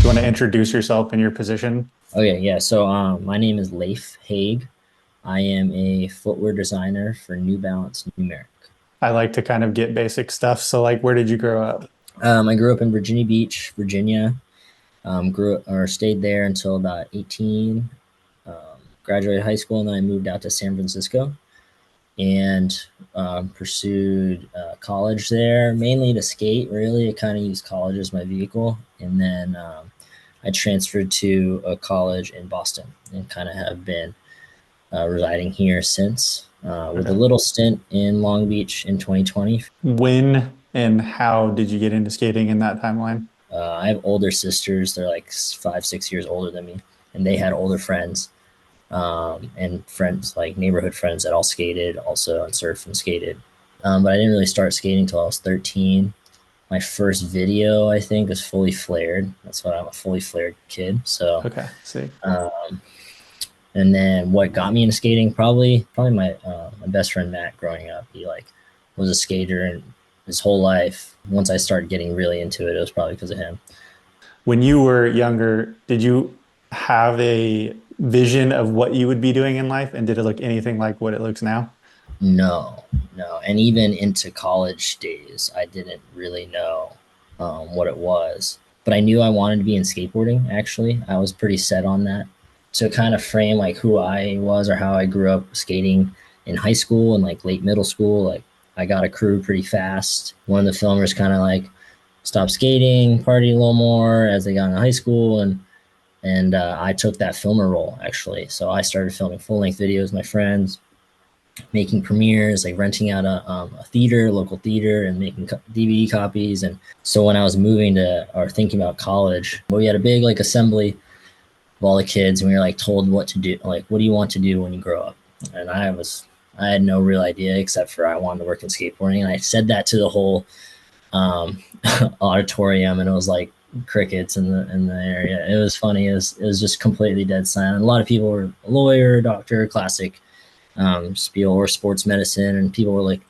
You want to introduce yourself and your position? Okay, yeah. So my name is Leif Hauge. I am a footwear designer for New Balance Numeric. I like to kind of get basic stuff. So like, where did you grow up? I grew up in Virginia Beach, Virginia. Grew up, or stayed there until about 18. Um, Graduated high school, and then I moved out to San Francisco and pursued college there, mainly to skate. Really, I kind of used college as my vehicle, and then I transferred to a college in Boston and kind of have been residing here since, with a Okay. little stint in Long Beach in 2020. When and how did you get into skating in that timeline? I have older sisters. They're like 5, 6 years older than me, and they had older friends, and friends like neighborhood friends that all skated also and surfed and skated. But I didn't really start skating until I was 13. My first video, I think, was fully flared. That's what I'm, a fully flared kid. So Okay. See. um, and then what got me into skating, probably my best friend Matt growing up. He like was a skater and his whole life. Once I started getting really into it, it was probably because of him. When you were younger, did you have a vision of what you would be doing in life? And did it look anything like what it looks now? No, no. And even into college days, I didn't really know what it was. But I knew I wanted to be in skateboarding, actually. I was pretty set on that. To kind of frame like who I was or how I grew up skating in high school and like late middle school, like I got a crew pretty fast. One of the filmers kind of like stopped skating, party a little more as they got into high school, and I took that filmer role actually. So I started filming full length videos with my friends, making premieres, like renting out a theater, local theater, and making DVD copies. And so when I was moving to or thinking about college, we had a big like assembly of all the kids, and we were like told what to do, like what do you want to do when you grow up? And I had no real idea except for I wanted to work in skateboarding, and I said that to the whole um, auditorium, and it was like crickets in the area. It was funny. It was just completely dead silent. A lot of people were a lawyer, doctor, classic spiel, or sports medicine, and people were like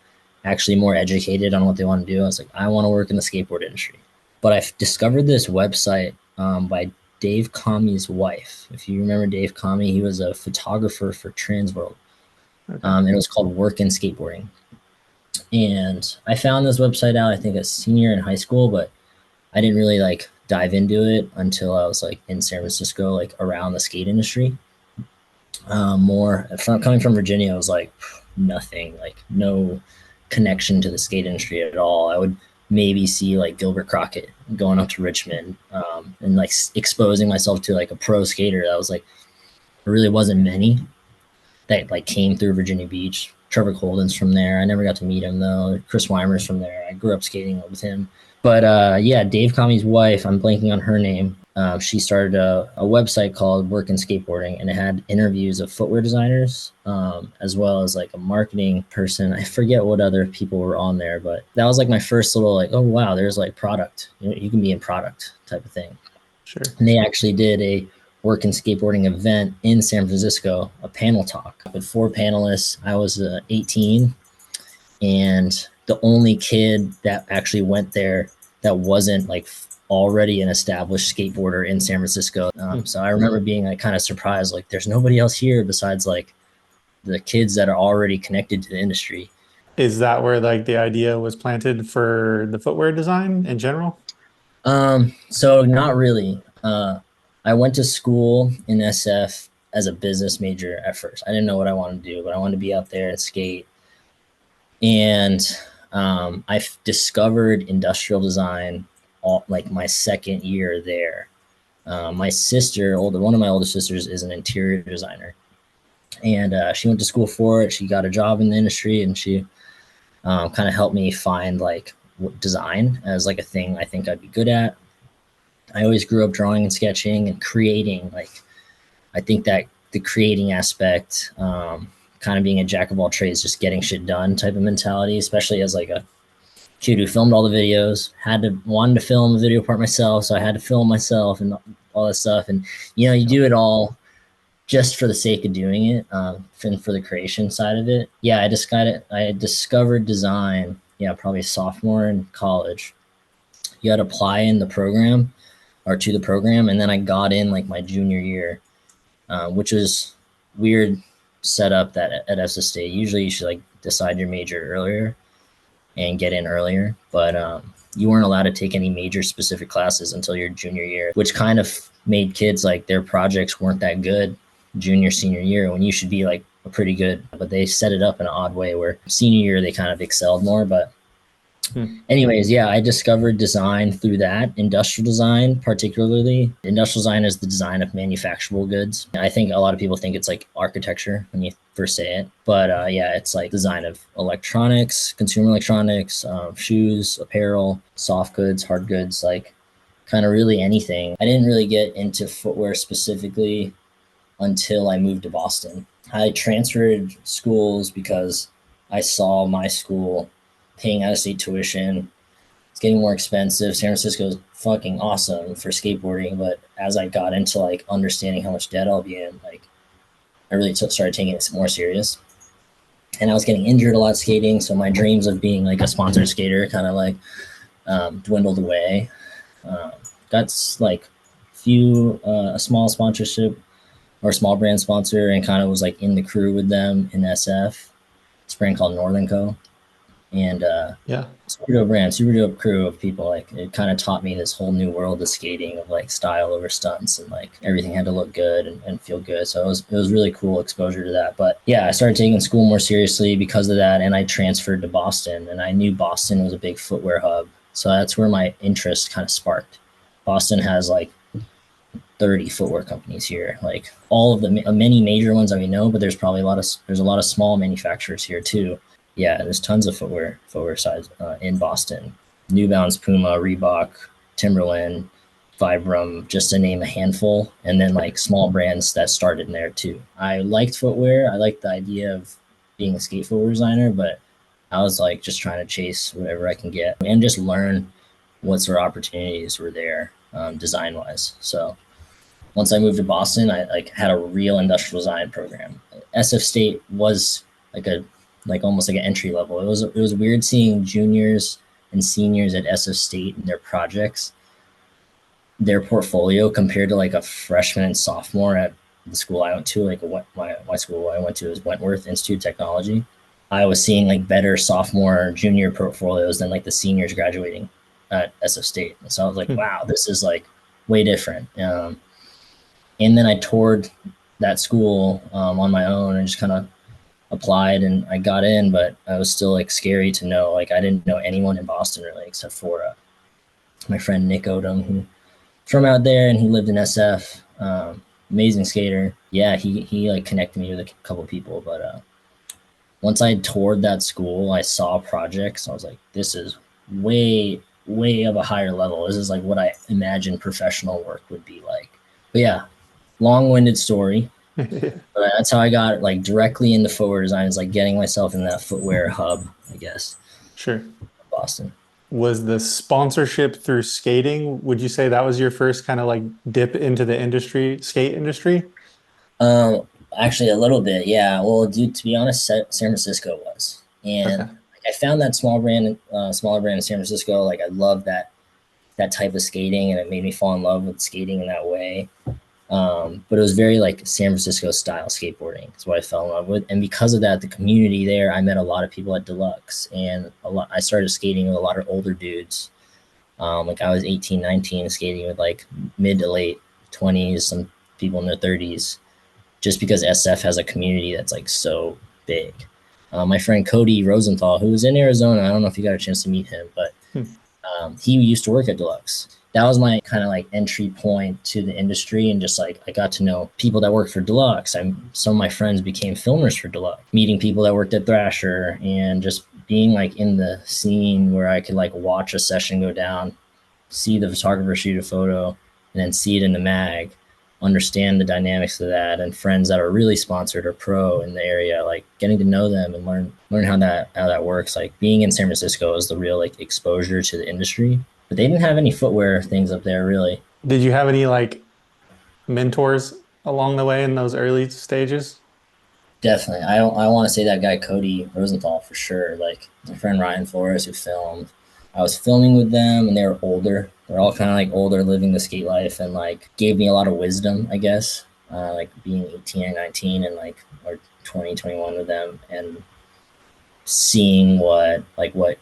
actually more educated on what they want to do. I was like, I want to work in the skateboard industry. But I discovered this website by Dave Comey's wife. If you remember Dave Comey, he was a photographer for Transworld. Okay. And it was called Work in Skateboarding. And I found this website out, I think, a senior in high school, but I didn't really like dive into it until I was like in San Francisco, like around the skate industry. More from coming from Virginia, I was like nothing, like no connection to the skate industry at all. I would maybe see like Gilbert Crockett going up to Richmond, and like exposing myself to like a pro skater. That was like, there really wasn't many that like came through Virginia Beach. Trevor Colden's from there. I never got to meet him though. Chris Weimer's from there. I grew up skating with him. But yeah, Dave Comey's wife, I'm blanking on her name. She started a website called Work in Skateboarding, and it had interviews of footwear designers, as well as like a marketing person. I forget what other people were on there, but that was like my first little like, oh wow, there's like product. You can be in product type of thing. Sure. And they actually did a Work in Skateboarding event in San Francisco, a panel talk with 4 panelists. I was 18, and the only kid that actually went there that wasn't like already an established skateboarder in San Francisco. So I remember being like kind of surprised, like there's nobody else here besides like the kids that are already connected to the industry. Is that where like the idea was planted for the footwear design in general? So not really. I went to school in SF as a business major at first. I didn't know what I wanted to do, but I wanted to be out there and skate. And I discovered industrial design like my second year there. My sister, one of my older sisters, is an interior designer, and she went to school for it. She got a job in the industry, and she kind of helped me find like design as like a thing I think I'd be good at. I always grew up drawing and sketching and creating. Like I think that the creating aspect, kind of being a jack of all trades, just getting shit done type of mentality, especially as like a kid who filmed all the videos, wanted to film a video part myself, so I had to film myself and all that stuff. And you do it all just for the sake of doing it, for the creation side of it. Yeah, I discovered design. Yeah, probably sophomore in college. You had to apply in the program, or to the program. And then I got in like my junior year, which was weird setup that at SS State. Usually you should like decide your major earlier and get in earlier, but you weren't allowed to take any major specific classes until your junior year, which kind of made kids like their projects weren't that good junior, senior year when you should be like a pretty good, but they set it up in an odd way where senior year they kind of excelled more. But Hmm. anyways, yeah, I discovered design through that. Industrial design, particularly. Industrial design is the design of manufacturable goods. I think a lot of people think it's like architecture when you first say it. But yeah, it's like design of electronics, consumer electronics, shoes, apparel, soft goods, hard goods, like kind of really anything. I didn't really get into footwear specifically until I moved to Boston. I transferred schools because I saw my school paying out of state tuition. It's getting more expensive. San Francisco is fucking awesome for skateboarding, but as I got into like understanding how much debt I'll be in, like I really started taking it more serious. And I was getting injured a lot skating, so my dreams of being like a sponsored skater kind of like dwindled away. Got like a small sponsorship or a small brand sponsor, and kind of was like in the crew with them in SF. It's a brand called Northern Co. And Yeah. super dope brand, super dope crew of people. Like it kind of taught me this whole new world of skating, of like style over stunts, and like everything had to look good and feel good. So it was really cool exposure to that. But yeah, I started taking school more seriously because of that, and I transferred to Boston, and I knew Boston was a big footwear hub, so that's where my interest kind of sparked. Boston has like 30 footwear companies here, like all of the many major ones that we know, but there's a lot of small manufacturers here too. Yeah, there's tons of footwear size in Boston. New Balance, Puma, Reebok, Timberland, Vibram, just to name a handful, and then like small brands that started in there too. I liked footwear. I liked the idea of being a skate footwear designer, but I was like just trying to chase whatever I can get and just learn what sort of opportunities were there design wise. So once I moved to Boston, I like had a real industrial design program. SF State was like a like almost like an entry level. It was weird seeing juniors and seniors at SF State and their projects, their portfolio compared to like a freshman and sophomore at the school I went to, like my school I went to is Wentworth Institute of Technology. I was seeing like better sophomore, junior portfolios than like the seniors graduating at SF State. And so I was like, Hmm. wow, this is like way different. And then I toured that school on my own and just kind of applied, and I got in, but I was still like scary to know. Like I didn't know anyone in Boston really, except for my friend Nick Odom, who from out there, and he lived in SF. Amazing skater. Yeah, he like connected me with a couple people, but once I toured that school, I saw projects. I was like, this is way of a higher level. This is like what I imagined professional work would be like. But yeah, long-winded story. But that's how I got like directly into footwear design, is like getting myself in that footwear hub, I guess, Sure. Boston. Was the sponsorship through skating, would you say that was your first kind of like dip into the industry, skate industry? Um, Actually, a little bit, yeah. Well, dude, to be honest, San Francisco was, and Okay. like, I found that smaller brand in San Francisco. Like, I love that type of skating, and it made me fall in love with skating in that way. But it was very like San Francisco style skateboarding is what I fell in love with, and because of that, the community there, I met a lot of people at Deluxe, and a lot. I started skating with a lot of older dudes. Like I was 18, 19, skating with like mid to late 20s, some people in their 30s, just because SF has a community that's like so big. My friend Cody Rosenthal, who was in Arizona, I don't know if you got a chance to meet him, but Hmm. he used to work at Deluxe. That was my kind of like entry point to the industry, and just like I got to know people that worked for Deluxe. Some of my friends became filmers for Deluxe, meeting people that worked at Thrasher, and just being like in the scene where I could like watch a session go down, see the photographer shoot a photo, and then see it in the mag, understand the dynamics of that, and friends that are really sponsored or pro in the area, like getting to know them and learn how that works. Like being in San Francisco is the real like exposure to the industry. But they didn't have any footwear things up there really. Did you have any like mentors along the way in those early stages? Definitely. I want to say that guy Cody Rosenthal for sure. Like my friend Ryan Flores who filmed. I was filming with them and they were older. They're all kind of like older, living the skate life, and like gave me a lot of wisdom, I guess. Like being 18 or 19 and like or 20, 21 with them, and seeing what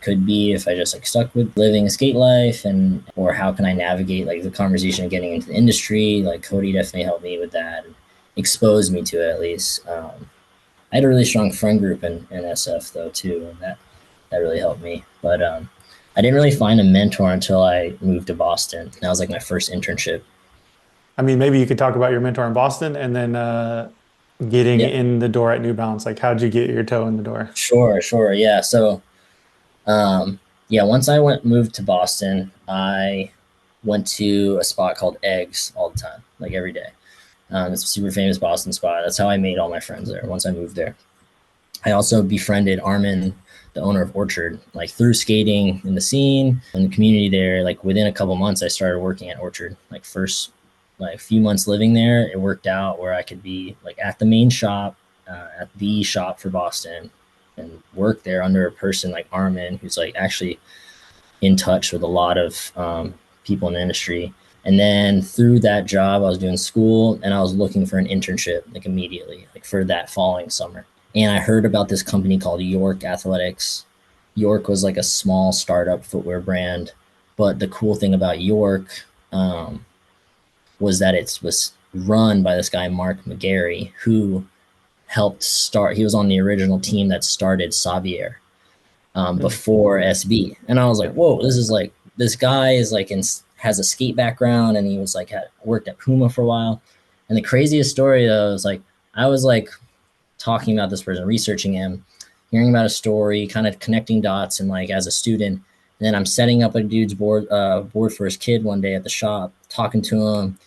could be if I just like stuck with living a skate life, and or how can I navigate like the conversation of getting into the industry. Like Cody definitely helped me with that, and exposed me to it at least. I had a really strong friend group in SF though too, and that really helped me. But I didn't really find a mentor until I moved to Boston. That was like my first internship. I mean, maybe you could talk about your mentor in Boston and then getting Yeah, in the door at New Balance. Like, how'd you get your toe in the door? sure, yeah. So yeah, once I moved to Boston, I went to a spot called Eggs all the time, like every day. It's a super famous Boston spot. That's how I made all my friends there once I moved there. I also befriended Armin, the owner of Orchard, like through skating in the scene and the community there. Like within a couple months, I started working at Orchard. Like first, like a few months living there, it worked out where I could be like at the main shop, at the shop for Boston, and work there under a person like Armin, who's like actually in touch with a lot of people in the industry. And then through that job, I was doing school and I was looking for an internship like immediately, like for that following summer. And I heard about this company called York Athletics. York was like a small startup footwear brand, but the cool thing about York um, was that it was run by this guy Mark McGarry, who helped start. He was on the original team that started Xavier Hmm. before SB, and I was like, whoa, this is like this guy is like has a skate background, and he was like had worked at Puma for a while. And the craziest story though is like I was like talking about this person, researching him, hearing about a story, kind of connecting dots, and like as a student. And then I'm setting up a dude's board for his kid one day at the shop, talking to him.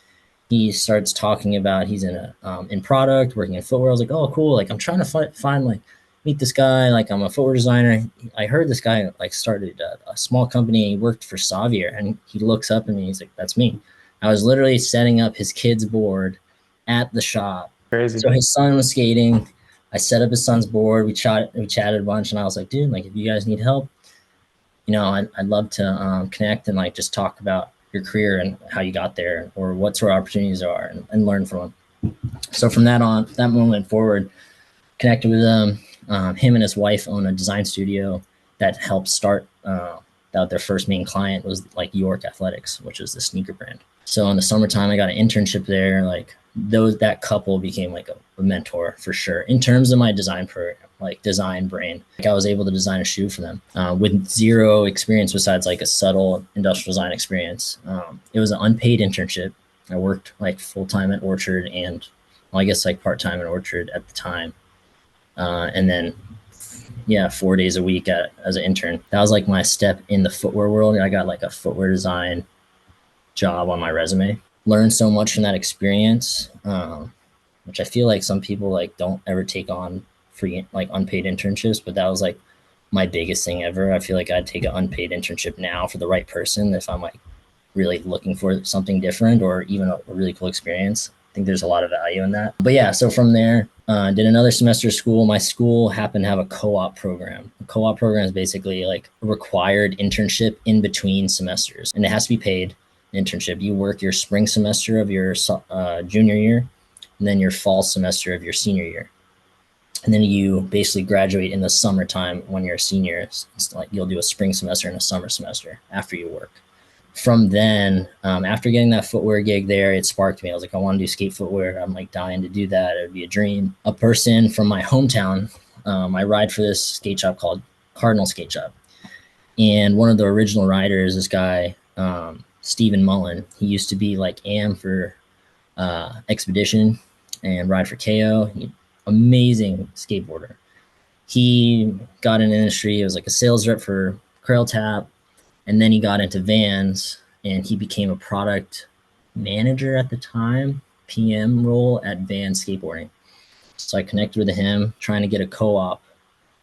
He starts talking about he's in product, working in footwear. I was like, oh, cool. Like I'm trying to find like meet this guy. Like I'm a footwear designer. I heard this guy like started a small company. He worked for Xavier, and he looks up at me. He's like, that's me. I was literally setting up his kid's board at the shop. Crazy. So his son was skating. I set up his son's board. We chatted a bunch, and I was like, dude, like if you guys need help, I'd love to connect and like just talk about your career and how you got there, or what sort of opportunities there are, and learn from them. So from that moment forward, connected with him. Him and his wife own a design studio that helped start. That their first main client was like York Athletics, which is the sneaker brand. So in the summertime, I got an internship there. Like that couple became like a mentor for sure in terms of my design program, like design brain. Like I was able to design a shoe for them with zero experience besides like a subtle industrial design experience. It was an unpaid internship. I worked like full time at Orchard and well, I guess like part time at Orchard at the time, and then yeah, 4 days a week as an intern. That was like my step in the footwear world. I got like a footwear design job on my resume. Learned so much from that experience, which I feel like some people like don't ever take on free like unpaid internships, but that was like my biggest thing ever. I feel like I'd take an unpaid internship now for the right person if I'm like really looking for something different or even a really cool experience. I think there's a lot of value in that. But yeah, so from there, did another semester of school. My school happened to have a co-op program. A co-op program is basically like a required internship in between semesters, and it has to be paid internship. You work your spring semester of your junior year, and then your fall semester of your senior year. And then you basically graduate in the summertime when you're a senior. It's like you'll do a spring semester and a summer semester after you work. From then, after getting that footwear gig there, it sparked me. I was like, I want to do skate footwear. I'm like dying to do that. It would be a dream. A person from my hometown, I ride for this skate shop called Cardinal Skate Shop. And one of the original riders, this guy, Stephen Mullen, he used to be like AM for Expedition and ride for KO. Amazing skateboarder. He got in the industry. It was like a sales rep for Crail Tap, and then he got into Vans, and he became a product manager at the time, PM role at Vans Skateboarding. So I connected with him, trying to get a co-op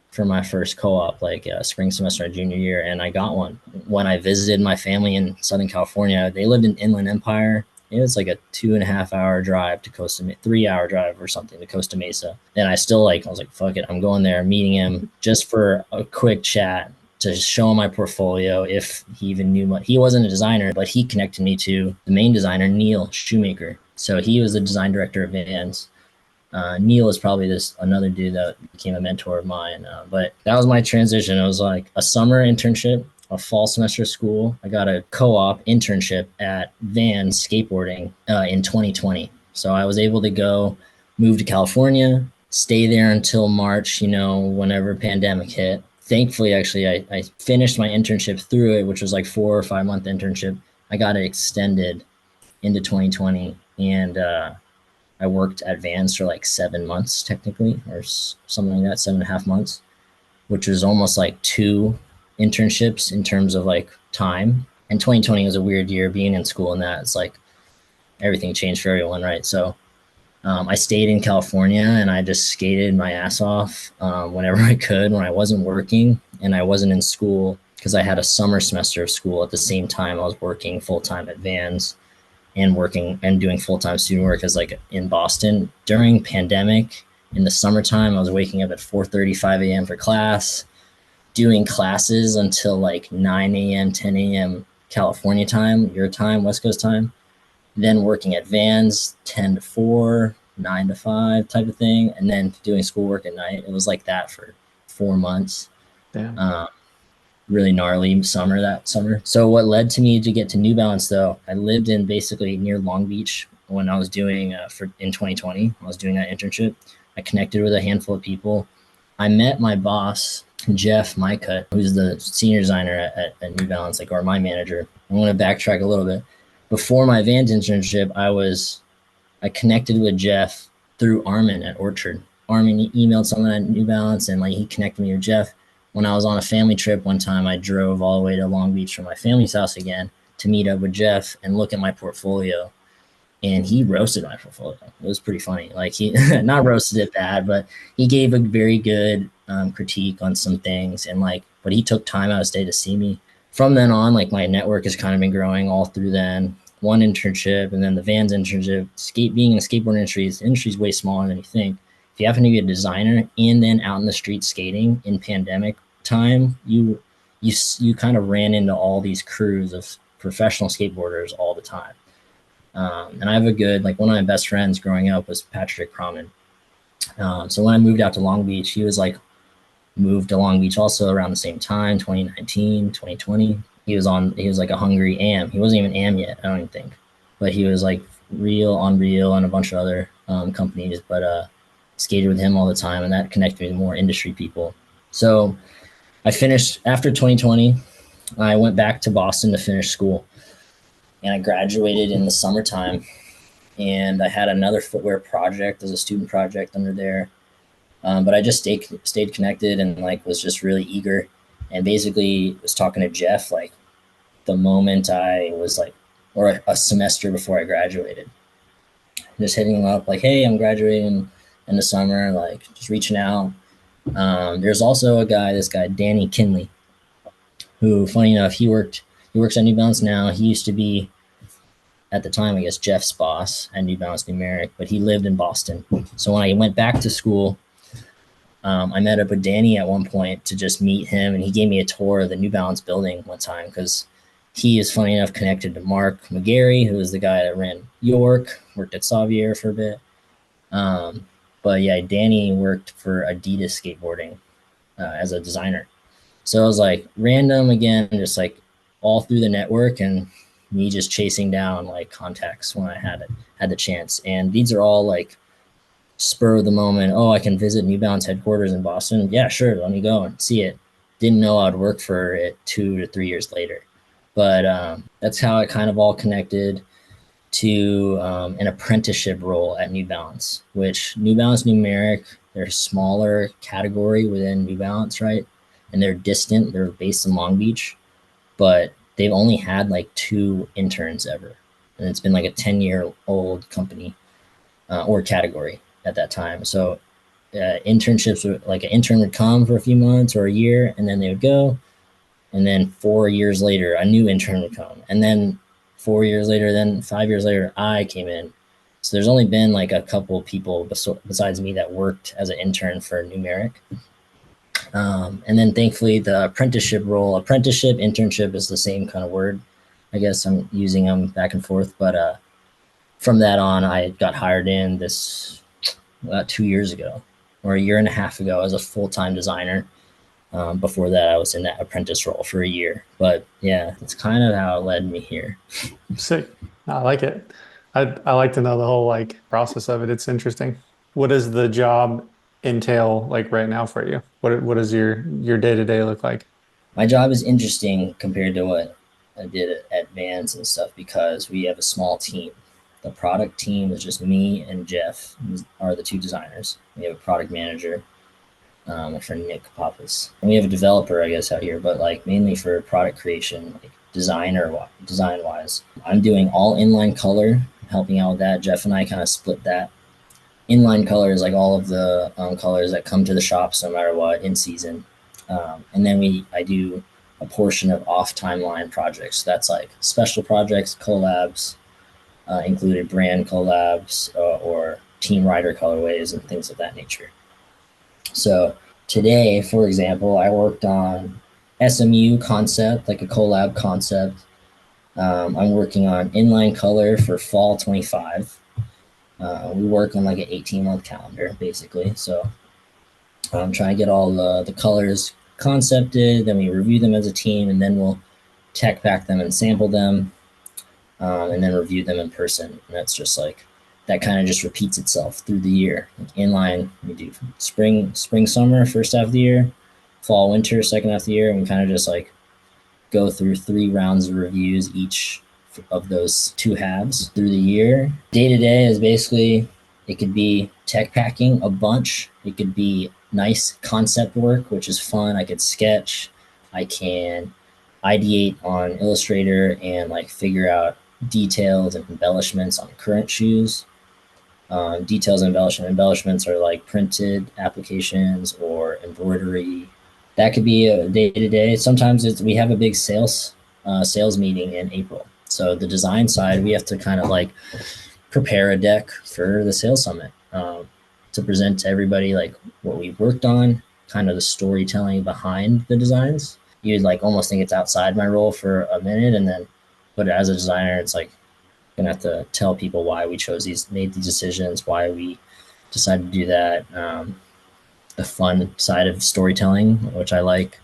for my first co-op, like spring semester of junior year, and I got one. When I visited my family in Southern California, they lived in Inland Empire. It was like a 2.5 hour drive to Costa, 3 hour drive or something to Costa Mesa. And I still I was like, fuck it, I'm going there, meeting him just for a quick chat. to show him my portfolio if he even knew he wasn't a designer, but he connected me to the main designer, Neil Shoemaker. So he was the design director of Vans. Neil is probably another dude that became a mentor of mine. But that was my transition. It was like a summer internship, a fall semester of school. I got a co-op internship at Vans Skateboarding in 2020. So I was able to go move to California, stay there until March, whenever pandemic hit. Thankfully, actually, I finished my internship through it, which was like 4 or 5 month internship. I got it extended into 2020, and I worked at Vans for like 7 months technically, or something like that, 7.5 months, which was almost like 2 internships in terms of like time. And 2020 was a weird year being in school, and that it's like everything changed for everyone, right? So I stayed in California and I just skated my ass off whenever I could when I wasn't working and I wasn't in school, because I had a summer semester of school at the same time I was working full time at Vans and working and doing full-time student work as like in Boston. During pandemic in the summertime, I was waking up at 4:35 a.m. for class, doing classes until like 9 a.m., 10 a.m. California time, your time, West Coast time, then working at Vans 10 to 4, 9 to 5 type of thing, and then doing schoolwork at night. It was like that for 4 months. Damn. Really gnarly summer that summer. So what led to me to get to New Balance, though, I lived in basically near Long Beach when I was doing in 2020. I was doing that internship. I connected with a handful of people. I met my boss, Jeff Mycutt, who's the senior designer at New Balance, like, or my manager. I'm going to backtrack a little bit. Before my Vans internship, I connected with Jeff through Armin at Orchard. Armin emailed someone at New Balance, and like he connected me with Jeff. When I was on a family trip one time, I drove all the way to Long Beach from my family's house again to meet up with Jeff and look at my portfolio. And he roasted my portfolio. It was pretty funny. Like he not roasted it bad, but he gave a very good critique on some things. And like, but he took time out of his day to see me. From then on, like my network has kind of been growing all through then. One internship and then the Vans internship. Being in the skateboard industry is way smaller than you think. If you happen to be a designer and then out in the street skating in pandemic time, you kind of ran into all these crews of professional skateboarders all the time. And I have like one of my best friends growing up was Patrick Croman. So when I moved out to Long Beach, he was like moved to Long Beach also around the same time, 2019, 2020. He was like a hungry AM. He wasn't even AM yet, I don't even think. But he was like Unreal, and a bunch of other companies. But skated with him all the time, and that connected me to more industry people. So I finished after 2020. I went back to Boston to finish school, and I graduated in the summertime. And I had another footwear project as a student project under there, but I just stayed connected and like was just really eager, and basically was talking to Jeff like the moment I was like, or a semester before I graduated, just hitting him up like, hey, I'm graduating in the summer, like just reaching out. There's also this guy, Danny Kinley, who, funny enough, he works at New Balance now. He used to be, at the time, I guess, Jeff's boss at New Balance Numeric, but he lived in Boston. So when I went back to school, I met up with Danny at one point to just meet him, and he gave me a tour of the New Balance building one time because he is, funny enough, connected to Mark McGarry, who was the guy that ran York, worked at Xavier for a bit. But yeah, Danny worked for Adidas Skateboarding as a designer. So it was like random again, just like all through the network, and me just chasing down like contacts when I had the chance. And these are all like spur of the moment. Oh, I can visit New Balance headquarters in Boston. Yeah, sure. Let me go and see it. Didn't know I'd work for it 2 to 3 years later. But that's how it kind of all connected to an apprenticeship role at New Balance, which New Balance Numeric, they're a smaller category within New Balance, right? And they're distant. They're based in Long Beach, but they've only had like 2 interns ever. And it's been like a 10-year-old company or category at that time. So internships were like an intern would come for a few months or a year, and then they would go. And then 4 years later, a new intern would come. And then 4 years later, then 5 years later, I came in. So there's only been like a couple people besides me that worked as an intern for Numeric. And then thankfully the apprenticeship, internship is the same kind of word. I guess I'm using them back and forth. But from that on, I got hired in this 2 years ago or a year and a half ago as a full-time designer. Before that, I was in that apprentice role for a year. But yeah, that's kind of how it led me here. Sick. I like it. I like to know the whole like process of it. It's interesting. What does the job entail like right now for you? What does your day-to-day look like? My job is interesting compared to what I did at Vans and stuff because we have a small team. The product team is just me and Jeff are the two designers. We have a product manager, my friend Nick Pappas, and we have a developer, I guess, out here, but like mainly for product creation, like design wise. I'm doing all inline color, helping out with that. Jeff and I kind of split that. Inline color is like all of the colors that come to the shops no matter what in season. And then I do a portion of off timeline projects. That's like special projects, collabs, included brand collabs or team rider colorways and things of that nature. So today, for example, I worked on SMU concept, like a collab concept. I'm working on inline color for fall 25. We work on like an 18-month calendar, basically. So I'm trying to get all the colors concepted, then we review them as a team, and then we'll tech pack them and sample them, and then review them in person. And that's just like, that kind of just repeats itself through the year. Like inline, we do spring, summer, first half of the year, fall, winter, second half of the year, and we kind of just like go through 3 rounds of reviews each of those 2 halves through the year. Day to day is basically, it could be tech packing a bunch. It could be nice concept work, which is fun. I could sketch. I can ideate on Illustrator and like figure out details and embellishments on current shoes. Details and embellishments are like printed applications or embroidery. That could be a day to day. Sometimes we have a big sales meeting in April. So the design side, we have to kind of like prepare a deck for the sales summit to present to everybody like what we've worked on, kind of the storytelling behind the designs. You'd like almost think it's outside my role for a minute, and then, but as a designer, it's like gonna have to tell people why we made these decisions, why we decided to do that. The fun side of storytelling, which I like.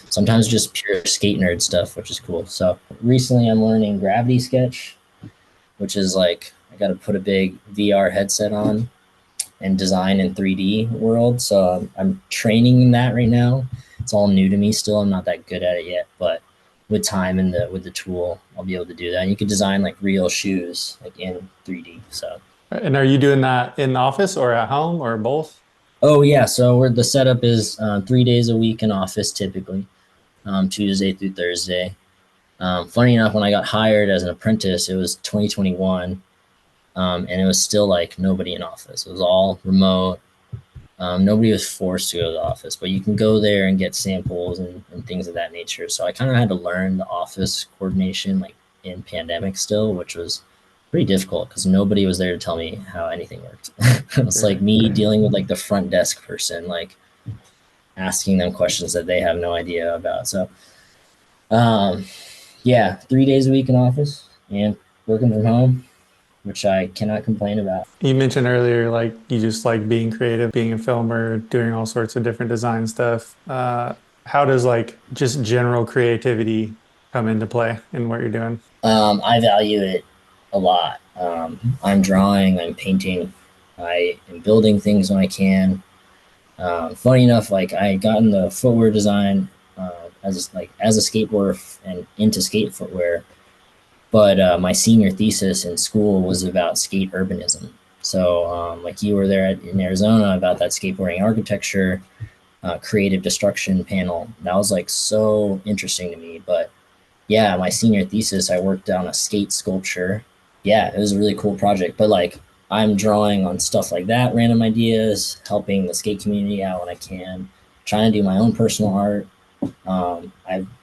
Sometimes just pure skate nerd stuff, which is cool. So recently I'm learning Gravity Sketch, which is like, I got to put a big VR headset on and design in 3D world. So I'm training in that right now. It's all new to me still. I'm not that good at it yet, but with time and with the tool, I'll be able to do that. And you can design like real shoes like in 3D. So. And are you doing that in office or at home or both? Oh yeah, so the setup is 3 days a week in office typically, Tuesday through Thursday. Funny enough, when I got hired as an apprentice, it was 2021, and it was still like nobody in office. It was all remote. Nobody was forced to go to the office, but you can go there and get samples and things of that nature. So I kind of had to learn the office coordination like in pandemic still, which was pretty difficult because nobody was there to tell me how anything worked. It's like me dealing with like the front desk person, like asking them questions that they have no idea about. So yeah, 3 days a week in office and working from home, which I cannot complain about. You mentioned earlier, like you just like being creative, being a filmer, doing all sorts of different design stuff. How does like just general creativity come into play in what you're doing? I value it a lot. I'm drawing, I'm painting, I am building things when I can. Funny enough, like I got into footwear design as a skateboarder and into skate footwear, but my senior thesis in school was about skate urbanism. So like you were there in Arizona about that skateboarding architecture, creative destruction panel. That was like so interesting to me. But yeah, my senior thesis, I worked on a skate sculpture. Yeah, it was a really cool project. But like I'm drawing on stuff like that, random ideas, helping the skate community out when I can, trying to do my own personal art.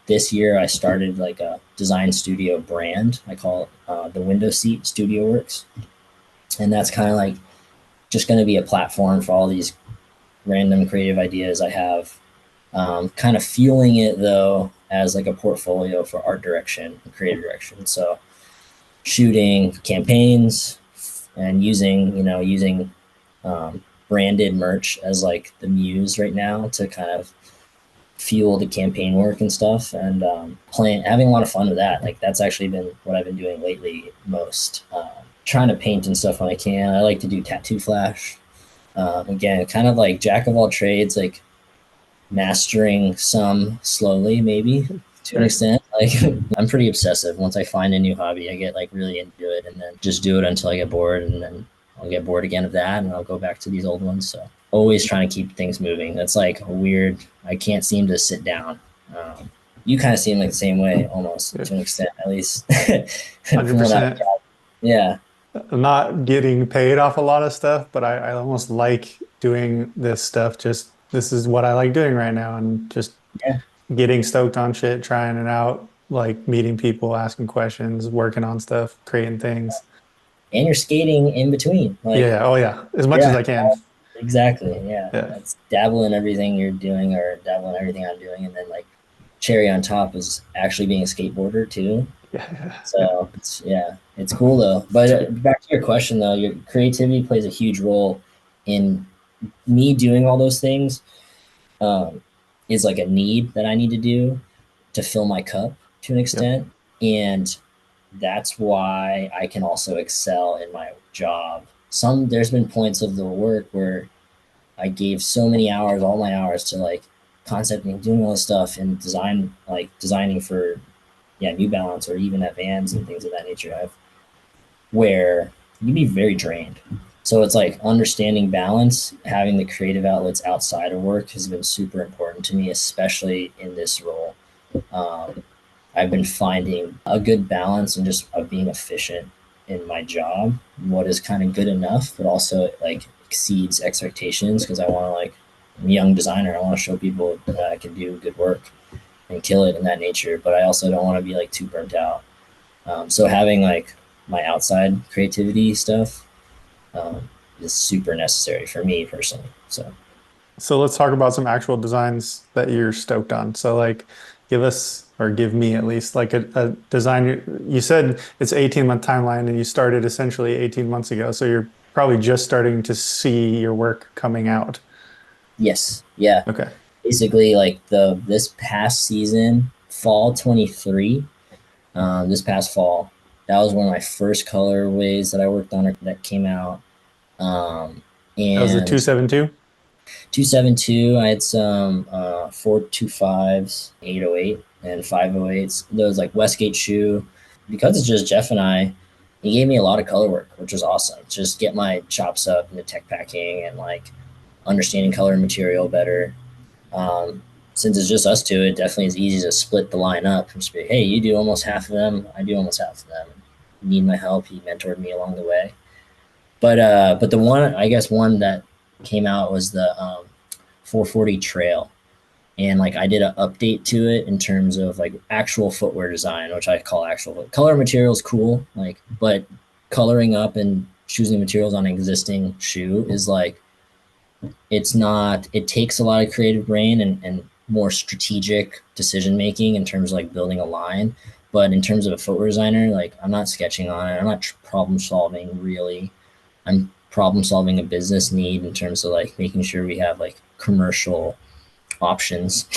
This year I started like a design studio brand. I call it the Window Seat Studio Works, and that's kind of like just going to be a platform for all these random creative ideas I have. Kind of fueling it though as like a portfolio for art direction and creative direction. So shooting campaigns and using branded merch as like the muse right now to kind of fuel the campaign work and stuff, and having a lot of fun with that. Like that's actually been what I've been doing lately most. Trying to paint and stuff when I can. I like to do tattoo flash. Again, kind of like jack of all trades, like mastering some slowly, maybe to an Sure. extent. Like I'm pretty obsessive. Once I find a new hobby, I get like really into it and then just do it until I get bored, and then I'll get bored again of that and I'll go back to these old ones. So always trying to keep things moving. That's like a weird, I can't seem to sit down. You kind of seem like the same way almost Yeah. to an extent, at least from what I, 100%. yeah, I'm not getting paid off a lot of stuff, but I almost like doing this stuff. Just this is what I like doing right now, and just yeah. getting stoked on shit, trying it out, like meeting people, asking questions, working on stuff, creating things. And you're skating in between. Like, Yeah. Oh yeah. As much as yeah, I can. exactly. Yeah. Yeah. That's dabble in everything you're doing or dabble in everything I'm doing. And then like cherry on top is actually being a skateboarder too. Yeah. Yeah. So it's, yeah, it's cool though. But back to your question though, your creativity plays a huge role in me doing all those things. Um, is like a need that I need to do to fill my cup to an Yep. extent. And that's why I can also excel in my job. There's been points of the work where I gave so many hours, all my hours to like concepting, doing all this stuff and designing for New Balance or even at Vans and things of that nature. Where you'd be very drained. So it's like understanding balance, having the creative outlets outside of work has been super important to me, especially in this role. Um, I've been finding a good balance and just of being efficient in my job, what is kind of good enough, but also like exceeds expectations because I want to like I'm a young designer. I want to show people that I can do good work and kill it in that nature, but I also don't want to be like too burnt out. So having like my outside creativity stuff is super necessary for me personally. So So let's talk about some actual designs that you're stoked on. So like give us or give me at least like a design. You said it's 18-month timeline and you started essentially 18 months ago. So you're probably just starting to see your work coming out. yes, yeah, Okay. basically like the this past season, fall 23, this past fall, that was one of my first colorways that I worked on that came out. Um, That was the and 272. 272. I had some 425s, 808, and 508s. Those like Westgate shoe. Because it's just Jeff and I, he gave me a lot of color work, which was awesome. Just get my chops up into tech packing and like understanding color and material better. Um, since it's just us two, it definitely is easy to split the line up and just be, hey, you do almost half of them, I do almost half of them. Need my help. He mentored me along the way. But the one I guess one that came out was the 440 Trail, and like I did an update to it in terms of like actual footwear design, which I call actual color materials cool, like but coloring up and choosing materials on an existing shoe is like it's not it takes a lot of creative brain and more strategic decision making in terms of like building a line. But in terms of a footwear designer, like I'm not sketching on it, I'm not problem solving really. I'm problem solving a business need in terms of like making sure we have like commercial options.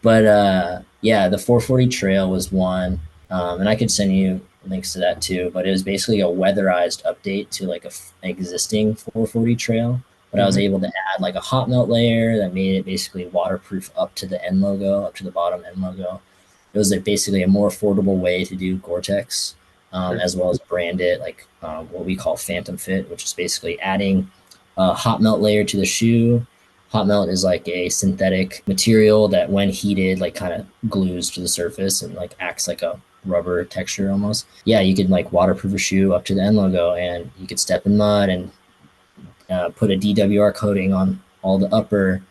But yeah, the 440 Trail was one, and I could send you links to that too. But it was basically a weatherized update to like an existing 440 Trail. But I was Hmm. able to add like a hot melt layer that made it basically waterproof up to the end logo, up to the bottom end logo. It was like basically a more affordable way to do Gore-Tex, Sure. as well as brand it like what we call Phantom Fit, which is basically adding a hot melt layer to the shoe. Hot melt is like a synthetic material that, when heated, like kind of glues to the surface and like acts like a rubber texture almost. Yeah, you could like waterproof a shoe up to the end logo, and you could step in mud and put a DWR coating on all the upper.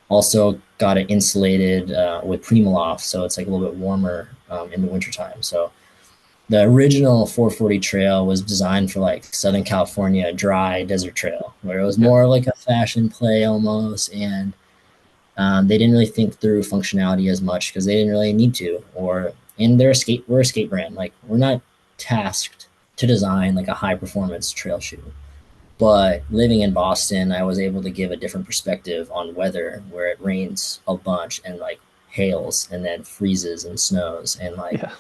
Also got it insulated with Primaloft, so it's like a little bit warmer in the wintertime. So the original 440 Trail was designed for like Southern California dry desert trail, where it was Yeah. more like a fashion play almost. And They didn't really think through functionality as much because they didn't really need to. And we're a skate brand. Like we're not tasked to design like a high performance trail shoe. But living in Boston, I was able to give a different perspective on weather where it rains a bunch and like hails and then freezes and snows and like Yeah.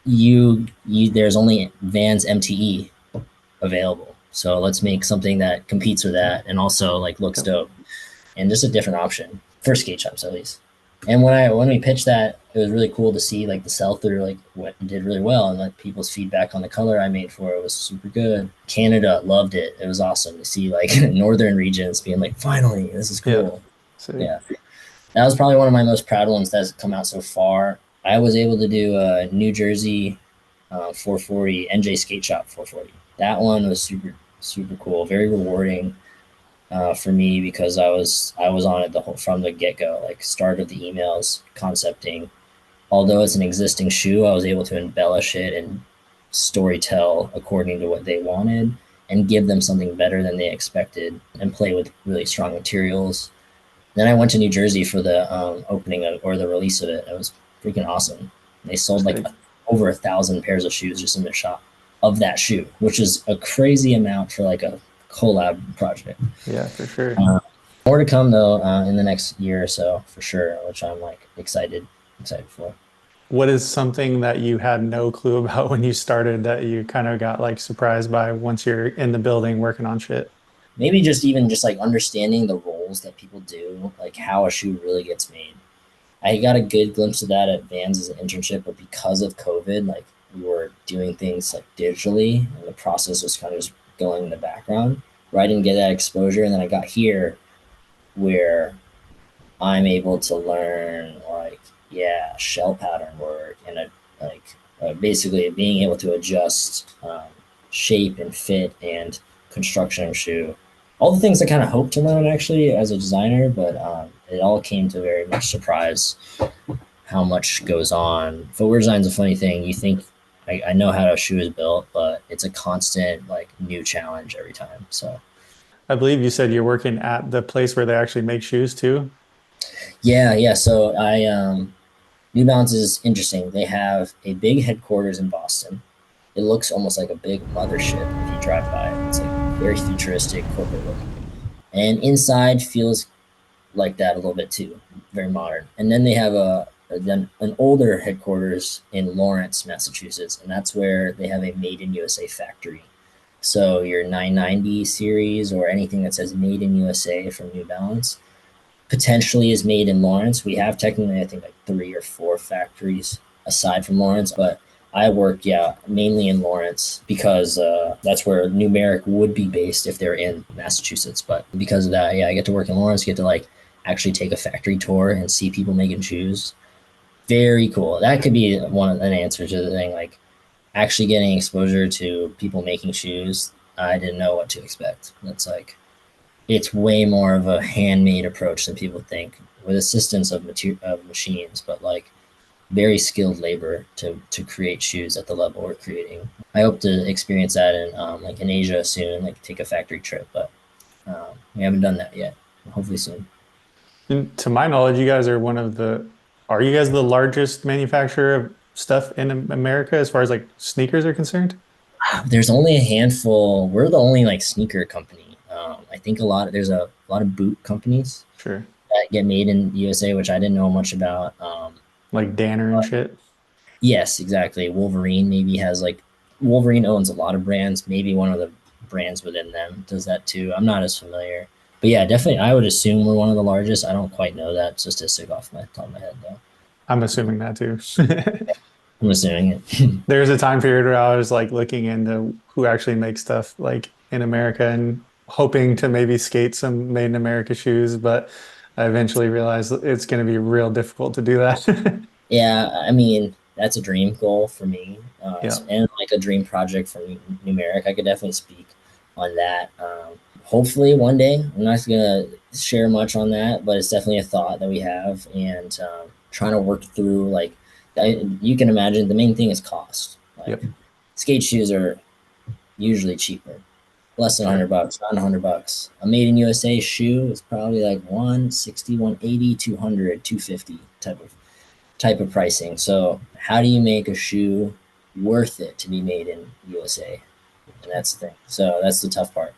you there's only Vans MTE available. So let's make something that competes with that and also like looks Yep. dope and just a different option for skate shops at least. And when we pitched that, it was really cool to see like the sell through like what did really well and like people's feedback on the color I made for it was super good. Canada loved it. It was awesome to see like northern regions being like, finally, this is Yeah. cool. So Yeah, that was probably one of my most proud ones that's come out so far. I was able to do a New Jersey 440 NJ Skate Shop 440. That one was super cool, very rewarding for me because I was on it from the get go, like start of the emails, concepting. Although it's an existing shoe, I was able to embellish it and story tell according to what they wanted and give them something better than they expected and play with really strong materials. Then I went to New Jersey for the opening or the release of it. It was freaking awesome. They sold like sick. over 1,000 pairs of shoes just in their shop of that shoe, which is a crazy amount for like a collab project. Yeah, for sure. More to come though in the next year or so for sure, which I'm like excited for. What is something that you had no clue about when you started that you kind of got like surprised by once you're in the building working on shit? Maybe just even just like understanding the roles that people do, like how a shoe really gets made. I got a good glimpse of that at Vans as an internship, but because of COVID, like we were doing things like digitally, and the process was kind of just going in the background. Where I didn't get that exposure, and then I got here where I'm able to learn like shell pattern work and basically being able to adjust shape and fit and construction of shoe. All the things I kind of hoped to learn actually as a designer, but it all came to very much surprise how much goes on. Footwear design is a funny thing. You think I know how a shoe is built, but it's a constant like new challenge every time. So I believe you said you're working at the place where they actually make shoes too. yeah. So New Balance is interesting. They have a big headquarters in Boston. It looks almost like a big mothership if you drive by it. It's like very futuristic, corporate looking. And inside feels like that a little bit too, very modern. And then they have an older headquarters in Lawrence, Massachusetts, and that's where they have a Made in USA factory. So your 990 series or anything that says Made in USA from New Balance potentially is made in Lawrence. We have technically, I think, like 3 or 4 factories aside from Lawrence, but I work, mainly in Lawrence because that's where Numeric would be based if they're in Massachusetts. But because of that, I get to work in Lawrence, get to like actually take a factory tour and see people making shoes. Very cool. That could be an answer to the thing. Like actually getting exposure to people making shoes. I didn't know what to expect. That's like it's way more of a handmade approach than people think, with assistance of machines, but like very skilled labor to create shoes at the level we're creating. I hope to experience that in like in Asia soon, like take a factory trip, but we haven't done that yet. Hopefully soon. And to my knowledge, you guys are are you guys the largest manufacturer of stuff in America as far as like sneakers are concerned? There's only a handful. We're the only like sneaker company. I think there's a lot of boot companies Sure. that get made in USA, which I didn't know much about. Like Danner and shit. Yes, exactly. Wolverine owns a lot of brands. Maybe one of the brands within them does that too. I'm not as familiar. But yeah, definitely I would assume we're one of the largest. I don't quite know that statistic off my top of my head though. I'm assuming that too. I'm assuming it. There's a time period where I was like looking into who actually makes stuff like in America and hoping to maybe skate some made in America shoes, but I eventually realized it's going to be real difficult to do that. Yeah, I mean, that's a dream goal for me. Yeah. And like a dream project for Numeric. I could definitely speak on that. Hopefully one day. I'm not gonna share much on that, but it's definitely a thought that we have and trying to work through like you can imagine the main thing is cost. Like Yep. skate shoes are usually cheaper. less than Sure. $100, not $100. A made in USA shoe is probably like 160, 180, 200, 250 type of pricing. So how do you make a shoe worth it to be made in USA? And that's the thing. So that's the tough part.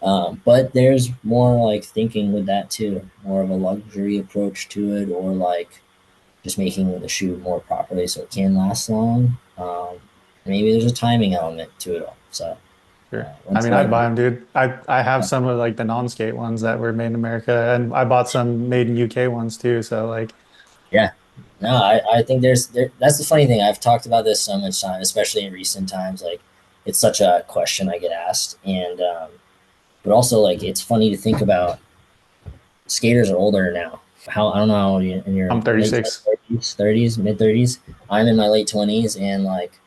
But there's more like thinking with that too, more of a luxury approach to it, or like just making the shoe more properly so it can last long. Maybe there's a timing element to it all. So Sure. I once mean, I'd that, buy them, dude. I have some of like the non-skate ones that were made in America, and I bought some made in UK ones too. So like, yeah, no, I think that's the funny thing. I've talked about this so much time, especially in recent times. Like, it's such a question I get asked, and but also like it's funny to think about. Skaters are older now. How I don't know how old you in your I'm late 36. 30s, mid 30s. I'm in my late 20s, and like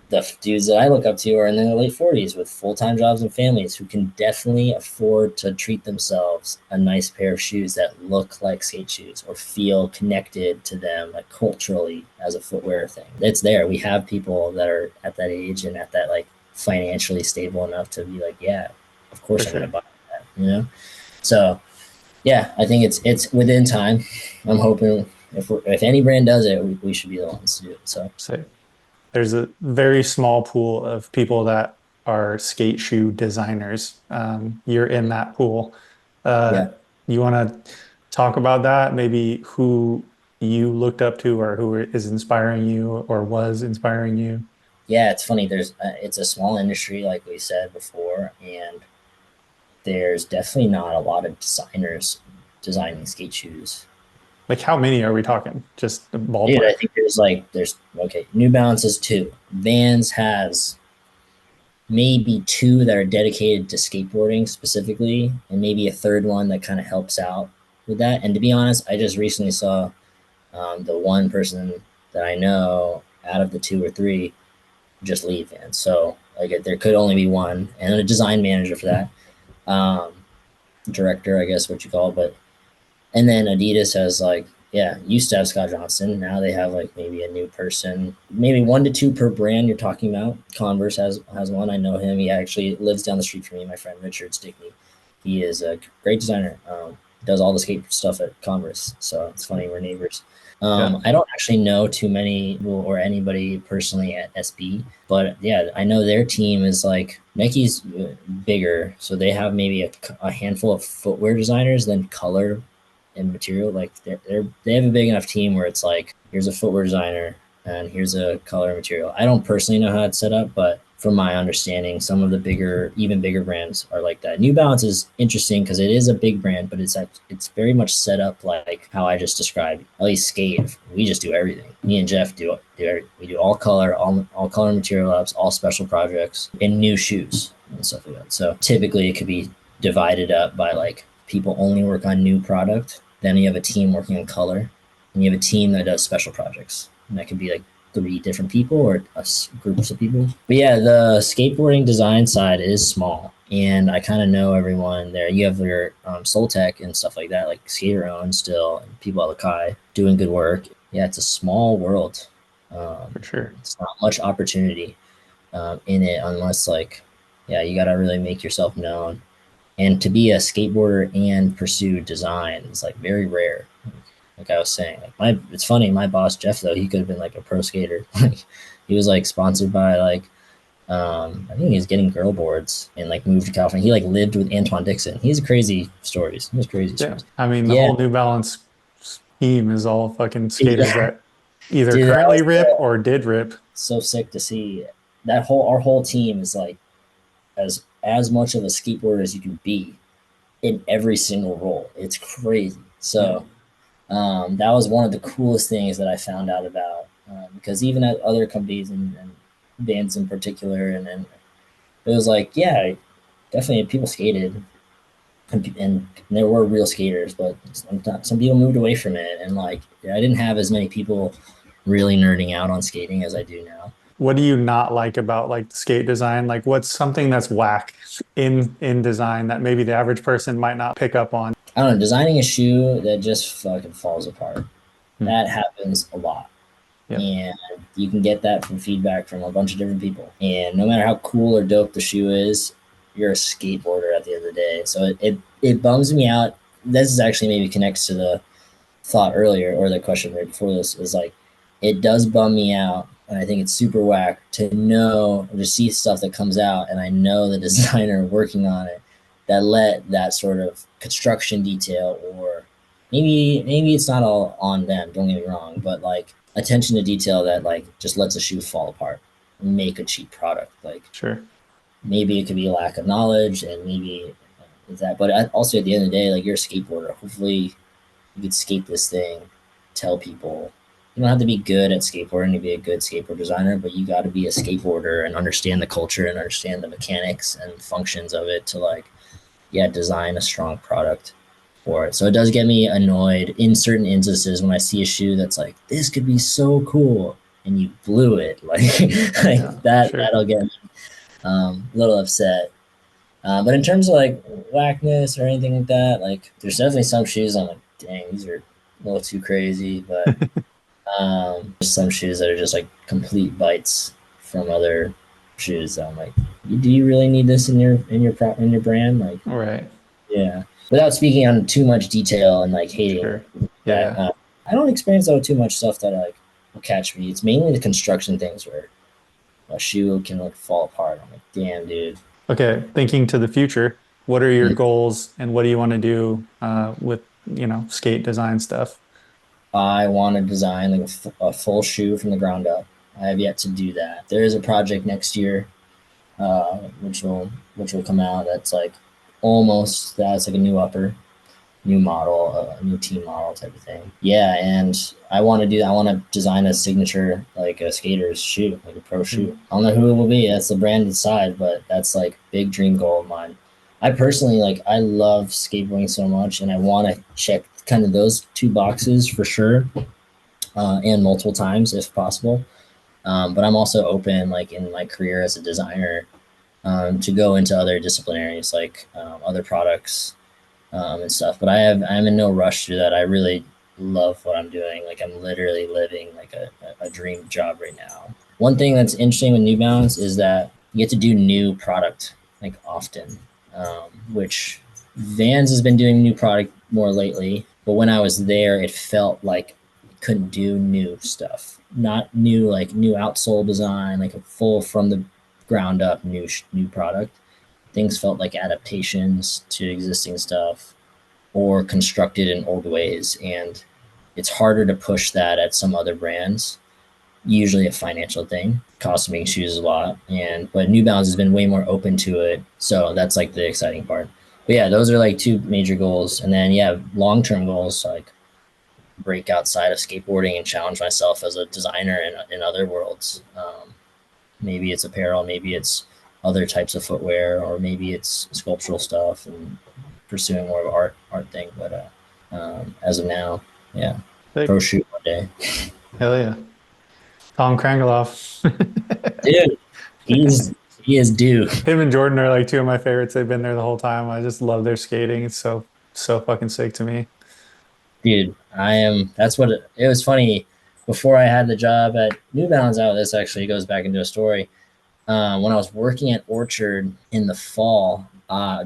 the dudes that I look up to are in their late 40s with full time jobs and families who can definitely afford to treat themselves a nice pair of shoes that look like skate shoes or feel connected to them like culturally as a footwear thing. It's there. We have people that are at that age and at that like financially stable enough to be like, yeah, of For course I'm gonna sure. buy that, you know? So yeah, I think it's within time. I'm hoping if any brand does it, we should be the ones to do it. So So there's a very small pool of people that are skate shoe designers. You're in that pool. Uh, yeah, you want to talk about that? Maybe who you looked up to, or who is inspiring you, or was inspiring you? yeah, it's funny. It's a small industry, like we said before, and there's definitely not a lot of designers designing skate shoes. Like, how many are we talking? Just a Dude, I ballpark. think there's okay. New Balance is two. Vans has maybe two that are dedicated to skateboarding specifically, and maybe a third one that kind of helps out with that. And to be honest, I just recently saw the one person that I know out of the two or three just leave in. So like there could only be one and a design manager for that. Um, Director, I guess what you call it. But and then Adidas has like yeah, used to have Scott Johnson. Now they have like maybe a new person, maybe one to two per brand you're talking about. Converse has one. I know him. He actually lives down the street from me. My friend Richard Stickney. He is a great designer. Does all the skate stuff at Converse. So it's funny we're neighbors. Yeah. I don't actually know too many or anybody personally at SB, but yeah, I know their team is like Nike's bigger, so they have maybe a handful of footwear designers, then color and material. Like they have a big enough team where it's like here's a footwear designer and here's a color and material. I don't personally know how it's set up, but from my understanding, some of the even bigger brands are like that. New Balance is interesting because it is a big brand, but it's very much set up like how I just described. At least skate, we just do everything. Me and Jeff do everything. We do all color and material ups, all special projects, and new shoes and stuff like that. So typically, it could be divided up by like people only work on new product. Then you have a team working on color, and you have a team that does special projects. And that could be like three different people or groups of people. But yeah, the skateboarding design side is small, and I kind of know everyone there. You have your Soul Tech and stuff like that, like Skater Own still, and people at Lakai doing good work. Yeah, it's a small world. For sure. It's not much opportunity in it unless like, yeah, you got to really make yourself known. And to be a skateboarder and pursue design is like very rare. Like I was saying, like it's funny. My boss Jeff though, he could have been like a pro skater. He was like sponsored by like I think he's getting girl boards and like moved to California. He like lived with Antoine Dixon. He's crazy stories. He has crazy Yeah. stories. I mean, the Yeah, whole New Balance team is all fucking skaters yeah, that either dude, that currently was rip or did rip. so sick to see. That whole our whole team is like as much of a skateboarder as you can be in every single role. It's crazy. Yeah. So that was one of the coolest things that I found out about because even at other companies and bands in particular, and it was like, yeah, definitely people skated and there were real skaters, but some people moved away from it, and like I didn't have as many people really nerding out on skating as I do now. What do you not like about like the skate design? Like, what's something that's whack in design that maybe the average person might not pick up on? I don't know, designing a shoe that just fucking falls apart. Hmm. That happens a lot. Yep. And you can get that from feedback from a bunch of different people. And no matter how cool or dope the shoe is, you're a skateboarder at the end of the day. So it bums me out. This is actually maybe connects to the thought earlier, or the question right before this, is like, it does bum me out, and I think it's super whack to know or to see stuff that comes out, and I know the designer working on it that let that sort of construction detail, or maybe it's not all on them, don't get me wrong, but like attention to detail that like just lets a shoe fall apart and make a cheap product. Like Sure. maybe it could be a lack of knowledge, and maybe that, but also at the end of the day, like, you're a skateboarder. Hopefully you could skate this thing, tell people. You don't have to be good at skateboarding to be a good skateboard designer, but you got to be a skateboarder and understand the culture and understand the mechanics and functions of it to like, yeah, design a strong product for it. So it does get me annoyed in certain instances when I see a shoe that's like, this could be so cool, and you blew it. Like, like that, sure. that'll get me a little upset. But in terms of like whackness or anything like that, like there's definitely some shoes I'm like, dang, these are a little too crazy. But there's some shoes that are just like complete bites from other shoes that I'm like, do you really need this in your brand? Like, Right. yeah. Without speaking on too much detail and like hating Sure. that, Yeah. I don't experience though too much stuff that like will catch me. It's mainly the construction things where a shoe can like fall apart. I'm like, damn, dude. Okay. Thinking to the future, what are your goals and what do you want to do with, skate design stuff? I want to design like a full shoe from the ground up. I have yet to do that. There is a project next year, which will come out. That's like almost that's like a new upper, new model, a new team model type of thing. Yeah, and I want to do. I want to design a signature like a skater's shoe, like a pro shoe. I don't know who it will be. That's the brand inside, but that's like big dream goal of mine. I personally like. I love skateboarding so much, and I want to check kind of those two boxes for sure, and multiple times if possible. But I'm also open, like in my career as a designer, to go into other disciplinaries, like other products and stuff. But I'm in no rush to do that. I really love what I'm doing. Like I'm literally living like a dream job right now. One thing that's interesting with New Balance is that you get to do new product like often, which Vans has been doing new product more lately. But when I was there, it felt like couldn't do new stuff, not new like new outsole design, like a full from the ground up new product. Things felt like adaptations to existing stuff or constructed in old ways, and it's harder to push that at some other brands. Usually a financial thing, cost of making shoes a lot, and but New Balance has been way more open to it, so that's like the exciting part. But yeah, those are like two major goals, and then yeah, long-term goals like break outside of skateboarding and challenge myself as a designer in other worlds. Maybe it's apparel, maybe it's other types of footwear, or maybe it's sculptural stuff and pursuing more of art thing. But as of now, yeah, Sick. pro shoot one day. Hell yeah. Tom Krangeloff. Dude, he is due. Him and Jordan are like two of my favorites. They've been there the whole time. I just love their skating. It's so fucking sick to me. Dude, I am. That's what it was funny. Before I had the job at New Balance, out this actually goes back into a story. When I was working at Orchard in the fall,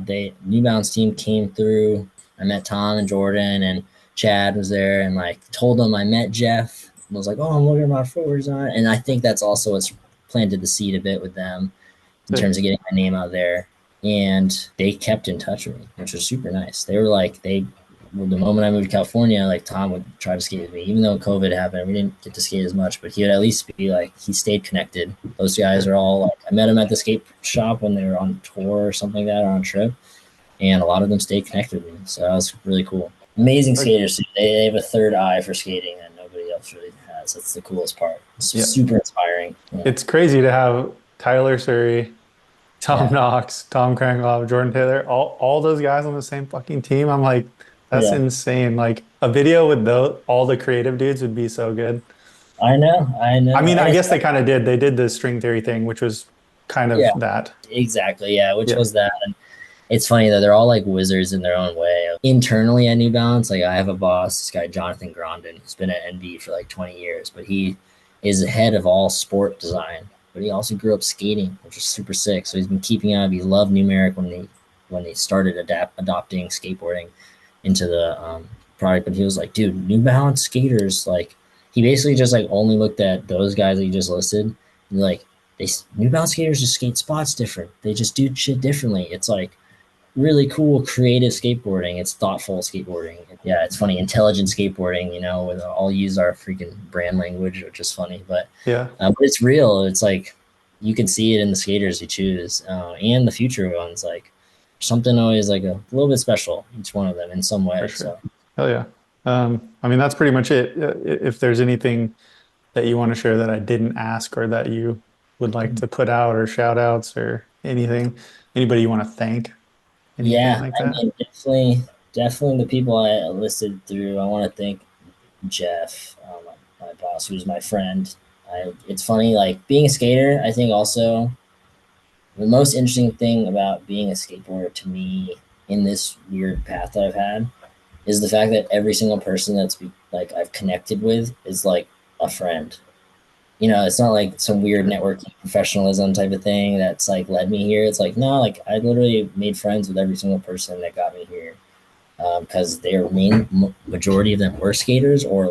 they New Balance team came through. I met Tom and Jordan, and Chad was there, and like told them I met Jeff. I was like, oh, I'm looking at my footwear design, and I think that's also what's planted the seed a bit with them in Sick. terms of getting my name out there. And they kept in touch with me, which was super nice. They were like, the moment I moved to California, like Tom would try to skate with me, even though COVID happened. We didn't get to skate as much, but he would at least be like, he stayed connected. Those guys are all like, I met him at the skate shop when they were on tour or something like that, or on a trip, and a lot of them stayed connected with me. So that was really cool. Amazing skaters. They have a third eye for skating that nobody else really has. That's the coolest part. It's Yeah. super inspiring. Yeah. It's crazy to have Tyler Surrey, Tom Knox, Tom Krangeloff, Jordan Taylor, all those guys on the same fucking team. I'm like, that's insane. Like a video with all the creative dudes would be so good. I know. I mean, And I it's, guess they kind of did. They did the string theory thing, which was kind of yeah, that. exactly. Yeah, which Yeah. was that. And it's funny that they're all like wizards in their own way. Internally at New Balance, like I have a boss, this guy Jonathan Grondin, who's been at NB for like 20 years, but he is the head of all sport design but he also grew up skating, which is super sick. So he's been keeping up. He loved numeric when they started adopting skateboarding into the product. But he was like, dude, New Balance skaters, like he basically just like only looked at those guys that you just listed, and like they New Balance skaters just skate spots different. They just do shit differently. It's like really cool, creative skateboarding. It's thoughtful skateboarding. Yeah, it's funny, intelligent skateboarding. You know, with all use our freaking brand language, which is funny, Yeah, but it's real. It's like you can see it in the skaters you choose, and the future ones. Like something always like a little bit special, each one of them in some for way. sure. So Hell yeah. I mean, that's pretty much it. If there's anything that you want to share that I didn't ask or that you would like to put out or shout outs or anything, anybody you want to thank, anything yeah, like I that? mean, definitely the people I listed through. I want to thank Jeff, my boss, who's my friend. It's funny, like being a skater. I think also the most interesting thing about being a skateboarder to me in this weird path that I've had is the fact that every single person like I've connected with is like a friend. You know, it's not like some weird Sure. networking professionalism type of thing that's like led me here. It's like no, like I literally made friends with every single person that got me here because their majority of them were skaters or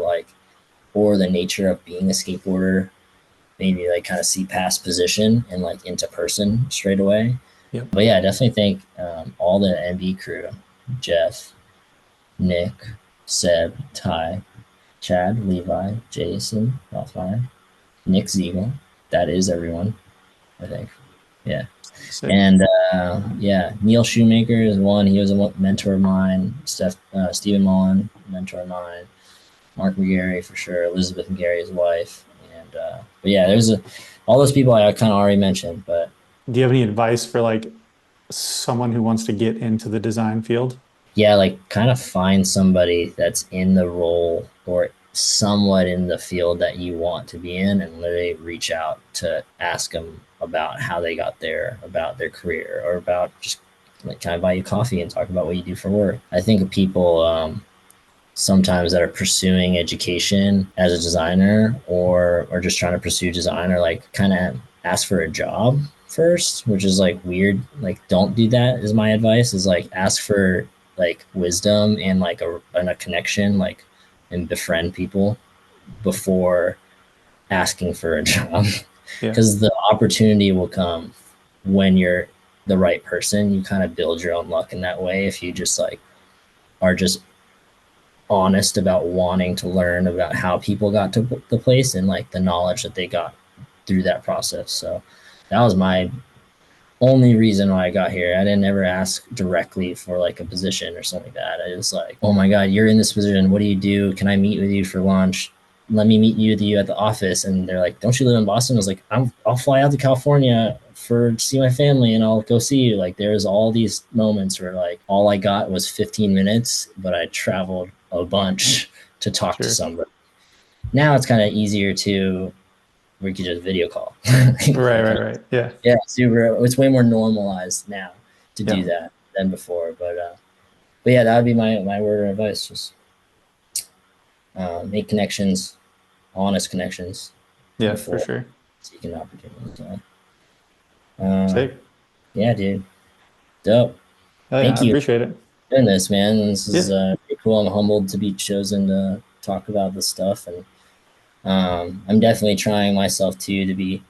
the nature of being a skateboarder made me like kind of see past position and like into person straight away. Yep. But yeah, I definitely think all the MB crew, Jeff, Nick, Seb, Ty, Chad, Levi, Jason, Rothmeyer, Nick Ziegel. That is everyone, I think. Yeah. Sick. And yeah, Neil Shoemaker is one. He was a mentor of mine. Stephen Mullen, mentor of mine. Mark McGarry for sure. Elizabeth McGarry, his wife. And but yeah, all those people I kind of already mentioned. But Do you have any advice for like someone who wants to get into the design field? yeah, like kind of find somebody that's in the role or somewhat in the field that you want to be in and literally reach out to ask them about how they got there, about their career, or about just like, can I buy you coffee and talk about what you do for work? I think people sometimes that are pursuing education as a designer or just trying to pursue design or like kind of ask for a job first, which is like weird. Like don't do that is my advice, is like ask for like wisdom and like a connection, like and befriend people before asking for a job. Yeah, Because the opportunity will come when you're the right person. You kind of build your own luck in that way if you just like are just honest about wanting to learn about how people got to the place and like the knowledge that they got through that process. So that was my only reason why I got here. I didn't ever ask directly for like a position or something like that. I was like, oh my God, you're in this position. What do you do? Can I meet with you for lunch? Let me meet you with you at the office. And they're like, don't you live in Boston? I was like, I'll fly out to California for to see my family and I'll go see you. Like there's all these moments where like all I got was 15 minutes, but I traveled a bunch to talk to sure. somebody. Now it's kind of easier to we could just video call. Right, right, right. Yeah, Yeah, super. It's way more normalized now to do yeah, that than before. But yeah, that would be my word of advice. Just make connections, honest connections yeah, for before sure. seeking opportunities. So, uh, Sick. yeah, dude, dope. Oh yeah, Thank I you appreciate it. for doing this, man. This is Yeah, pretty cool. I'm humbled to be chosen to talk about this stuff, and I'm definitely trying myself too to be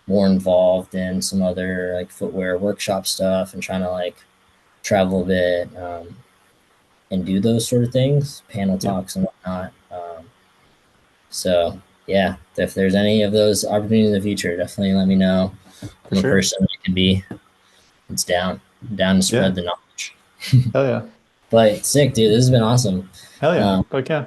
more involved in some other like footwear workshop stuff and trying to like travel a bit and do those sort of things, panel yeah, talks and whatnot. So yeah, if there's any of those opportunities in the future, definitely let me know. for I'm a sure. person that can be. It's down to spread Yeah, the knowledge. hell yeah, But sick, dude. This has been awesome. hell yeah. Um, But yeah.